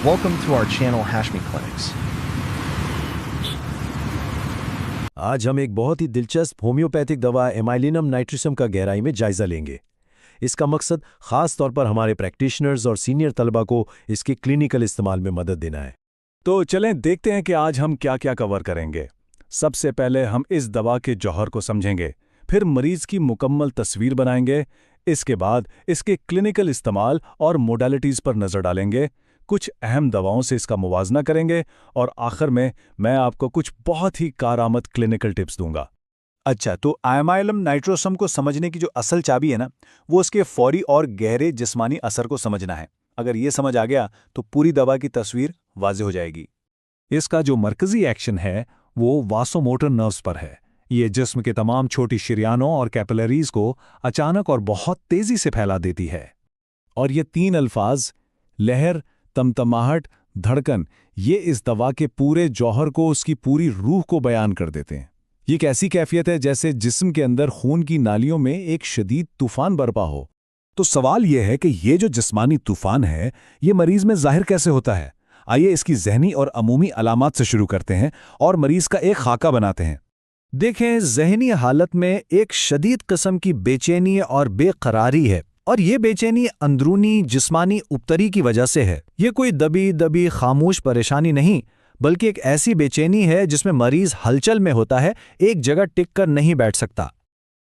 Welcome to our channel Hashmi Clinics. आज हम एक बहुत ही दिलचस्प होम्योपैथिक दवा एमाइलिनम नाइट्रिसम का गहराई में जायजा लेंगे। इसका मकसद खास तौर पर हमारे प्रैक्टिशनर्स और सीनियर तलबा को इसके क्लिनिकल इस्तेमाल में मदद देना है। तो चलें देखते हैं कि आज हम क्या क्या कवर करेंगे। सबसे पहले हम इस दवा के जौहर को समझेंगे, फिर मरीज की मुकम्मल तस्वीर बनाएंगे, इसके बाद इसके क्लिनिकल इस्तेमाल और मोडालिटीज़ पर नज़र डालेंगे, कुछ अहम दवाओं से इसका मुवाजना करेंगे और आखिर में मैं आपको कुछ बहुत ही कारआमद क्लिनिकल टिप्स दूंगा। अच्छा, तो एमाइलिनम नाइट्रोसम को समझने की जो असल चाबी है ना, वो उसके फौरी और गहरे जिस्मानी असर को समझना है। अगर ये समझ आ गया तो पूरी दवा की तस्वीर वाज़ेह हो जाएगी। इसका जो मरकजी एक्शन है वो वासोमोटर नर्व्स पर है। ये जिस्म के तमाम छोटी शरियानों और कैपिलरीज को अचानक और बहुत तेजी से फैला देती है। और ये तीन अल्फाज लहर, तमतमाहट, धड़कन, ये इस दवा के पूरे जौहर को, उसकी पूरी रूह को बयान कर देते हैं। ये एक ऐसी कैफियत है जैसे जिस्म के अंदर खून की नालियों में एक शदीद तूफान बरपा हो। तो सवाल यह है कि ये जो जिस्मानी तूफान है ये मरीज में जाहिर कैसे होता है। आइए इसकी ज़हनी और अमूमी अलामात से शुरू करते हैं और मरीज का एक खाका बनाते हैं। देखें, ज़हनी हालत में एक शदीद किस्म की बेचैनी और बेकरारी है, और ये बेचैनी अंदरूनी जिस्मानी उपतरी की वजह से है। ये कोई दबी दबी खामोश परेशानी नहीं, बल्कि एक ऐसी बेचैनी है जिसमें मरीज हलचल में होता है, एक जगह टिक कर नहीं बैठ सकता।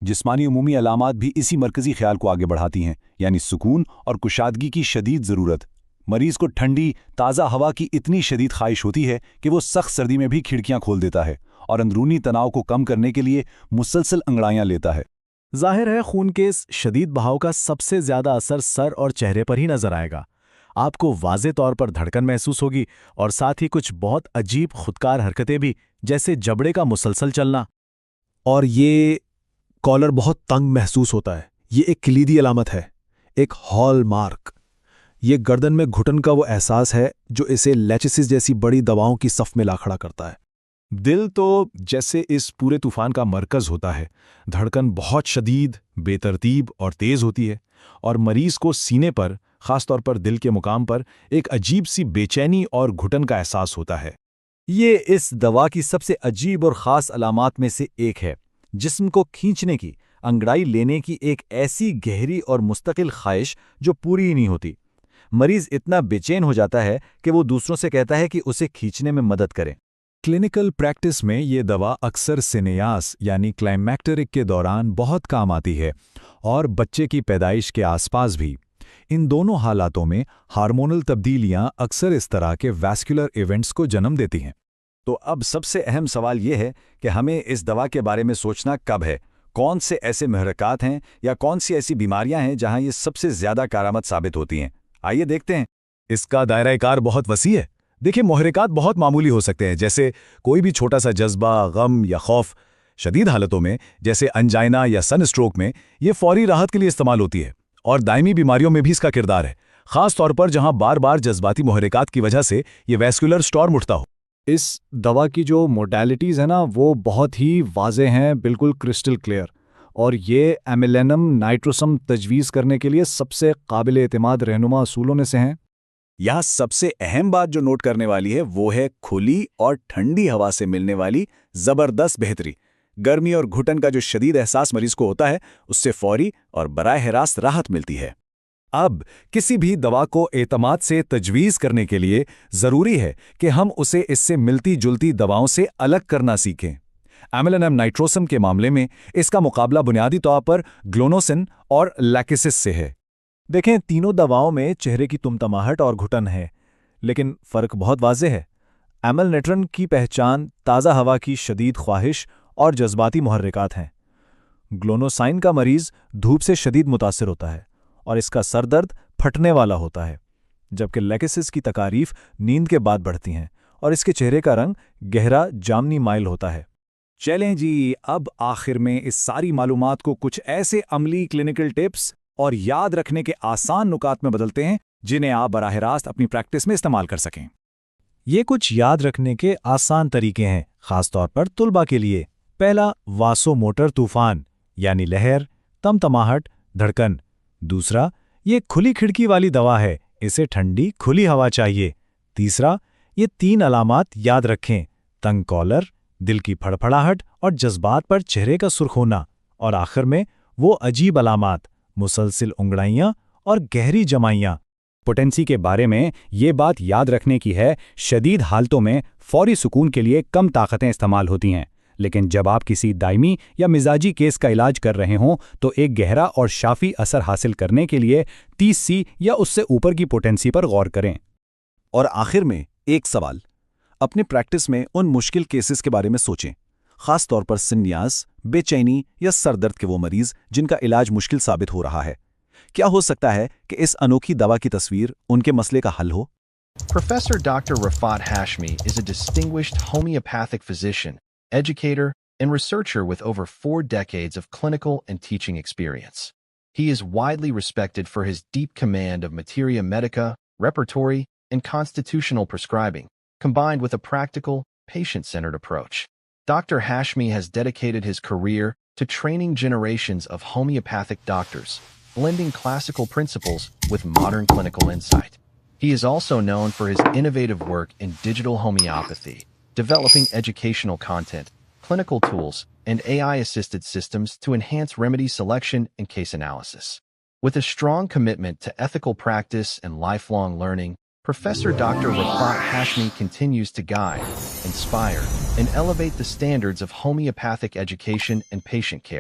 जिस्मानी उमूमी अलामात भी इसी मरकजी ख्याल को आगे बढ़ाती हैं, यानी सुकून और कुशादगी की शदीद ज़रूरत। मरीज को ठंडी ताज़ा हवा की इतनी शदीद ख्वाहिश होती है कि वो सख्त सर्दी में भी खिड़कियां खोल देता है और अंदरूनी तनाव को कम करने के लिए मुसलसल अंगड़ाइयां लेता है। जाहिर है खून के इस शदीद बहाव का सबसे ज़्यादा असर सर और चेहरे पर ही नजर आएगा। आपको वाज़े तौर पर धड़कन महसूस होगी और साथ ही कुछ बहुत अजीब खुदकार हरकतें भी, जैसे जबड़े का मुसलसल चलना। और ये कॉलर बहुत तंग महसूस होता है। ये एक कलीदी अलामत है, एक हॉल मार्क। ये गर्दन में घुटन का वो एहसास है जो इसे लेचिसिस जैसी बड़ी दवाओं की सफ में ला खड़ा करता है। दिल तो जैसे इस पूरे तूफान का मरकज होता है। धड़कन बहुत शदीद, बेतरतीब और तेज़ होती है और मरीज को सीने पर, ख़ासतौर पर दिल के मुकाम पर, एक अजीब सी बेचैनी और घुटन का एहसास होता है। ये इस दवा की सबसे अजीब और ख़ास अलामात में से एक है। जिस्म को खींचने की, अंगड़ाई लेने की एक ऐसी गहरी और मुस्तकिल ख्वाहिश जो पूरी ही नहीं होती। मरीज इतना बेचैन हो जाता है कि वो दूसरों से कहता है कि उसे खींचने में मदद करें। क्लिनिकल प्रैक्टिस में ये दवा अक्सर सिनेयास यानी क्लाइमैक्टरिक के दौरान बहुत काम आती है और बच्चे की पैदाइश के आसपास भी। इन दोनों हालातों में हार्मोनल तब्दीलियां अक्सर इस तरह के वैस्कुलर इवेंट्स को जन्म देती हैं। तो अब सबसे अहम सवाल ये है कि हमें इस दवा के बारे में सोचना कब है। कौन से ऐसे महरकात हैं या कौन सी ऐसी बीमारियां हैं जहां ये सबसे ज़्यादा कारआमद साबित होती हैं। आइए देखते हैं। इसका दायरा-ए-कार बहुत वसी है। देखिए, मुहर्रिकात बहुत मामूली हो सकते हैं, जैसे कोई भी छोटा सा जज्बा, गम या खौफ। शदीद हालतों में, जैसे अंजाइना या सन स्ट्रोक में, ये फौरी राहत के लिए इस्तेमाल होती है। और दायमी बीमारियों में भी इसका किरदार है, ख़ास तौर पर जहां बार बार जज्बाती मुहर्रिकात की वजह से ये वैस्कुलर स्टॉर्म उठता हो। इस दवा की जो मोडालिटीज़ है ना, वो बहुत ही वाज़ेह हैं, बिल्कुल क्रिस्टल क्लियर। और ये एमाइलिनम नाइट्रोसम तजवीज़ करने के लिए सबसे काबिल एतमाद रहनुमा असूलों में से हैं। यहाँ सबसे अहम बात जो नोट करने वाली है वो है खुली और ठंडी हवा से मिलने वाली ज़बरदस्त बेहतरी। गर्मी और घुटन का जो शदीद एहसास मरीज को होता है, उससे फौरी और बराह रास्त राहत मिलती है। अब किसी भी दवा को एतमाद से तजवीज़ करने के लिए ज़रूरी है कि हम उसे इससे मिलती जुलती दवाओं से अलग करना सीखें। एमाइलिनम नाइट्रोसम के मामले में इसका मुकाबला बुनियादी तौर पर ग्लोनोसिन और लैकिसिस से है। देखें, तीनों दवाओं में चेहरे की तुमतमाहट और घुटन है, लेकिन फ़र्क बहुत वाज़ेह है। एमाइलिनेट्रन की पहचान ताज़ा हवा की शदीद ख्वाहिश और जज्बाती मुहर्रिकात हैं। ग्लोनोसाइन का मरीज़ धूप से शदीद मुतासिर होता है और इसका सर दर्द फटने वाला होता है, जबकि लैकिसिस की तकारीफ नींद के बाद बढ़ती हैं और इसके चेहरे का रंग गहरा जामनी माइल होता है। चलें जी, अब आखिर में इस सारी मालूमात को कुछ ऐसे अमली क्लिनिकल टिप्स और याद रखने के आसान नुकात में बदलते हैं जिन्हें आप बराह रास्त अपनी प्रैक्टिस में इस्तेमाल कर सकें। ये कुछ याद रखने के आसान तरीके हैं, खास तौर पर तुलबा के लिए। पहला, वासोमोटर तूफान यानी लहर, तमतमाहट, धड़कन। दूसरा, ये खुली खिड़की वाली दवा है, इसे ठंडी खुली हवा चाहिए। तीसरा, ये 3 अलामात याद रखें: तंग कॉलर, दिल की फड़फड़ाहट और जज्बात पर चेहरे का सुर्ख होना। और आखिर में वो अजीब अलामात, मुसलसिल उंगड़ाइयाँ और गहरी जमाइयाँ। पोटेंसी के बारे में ये बात याद रखने की है, शदीद हालतों में फौरी सुकून के लिए कम ताकतें इस्तेमाल होती हैं, लेकिन जब आप किसी दायमी या मिजाजी केस का इलाज कर रहे हों तो एक गहरा और शाफी असर हासिल करने के लिए 30C या उससे ऊपर की पोटेंसी पर गौर करें। और आखिर में एक सवाल, अपने प्रैक्टिस में उन मुश्किल केसेस के बारे में सोचें, खास तौर पर सिन्यास, बेचैनी या सरदर्द के वो मरीज जिनका इलाज मुश्किल साबित हो रहा है। क्या हो सकता है कि इस अनोखी दवा की तस्वीर उनके मसले का हल हो? Professor Dr. Rafat Hashmi is a distinguished homeopathic physician, educator, and researcher with over 4 decades of clinical and teaching experience. He is widely respected for his deep command of materia medica, repertory, and constitutional prescribing, combined with a practical, patient-centered approach. Dr. Hashmi has dedicated his career to training generations of homeopathic doctors, blending classical principles with modern clinical insight. He is also known for his innovative work in digital homeopathy, developing educational content, clinical tools, and AI-assisted systems to enhance remedy selection and case analysis. With a strong commitment to ethical practice and lifelong learning, Professor Dr. Rafat Hashmi continues to guide, inspire, and elevate the standards of homeopathic education and patient care.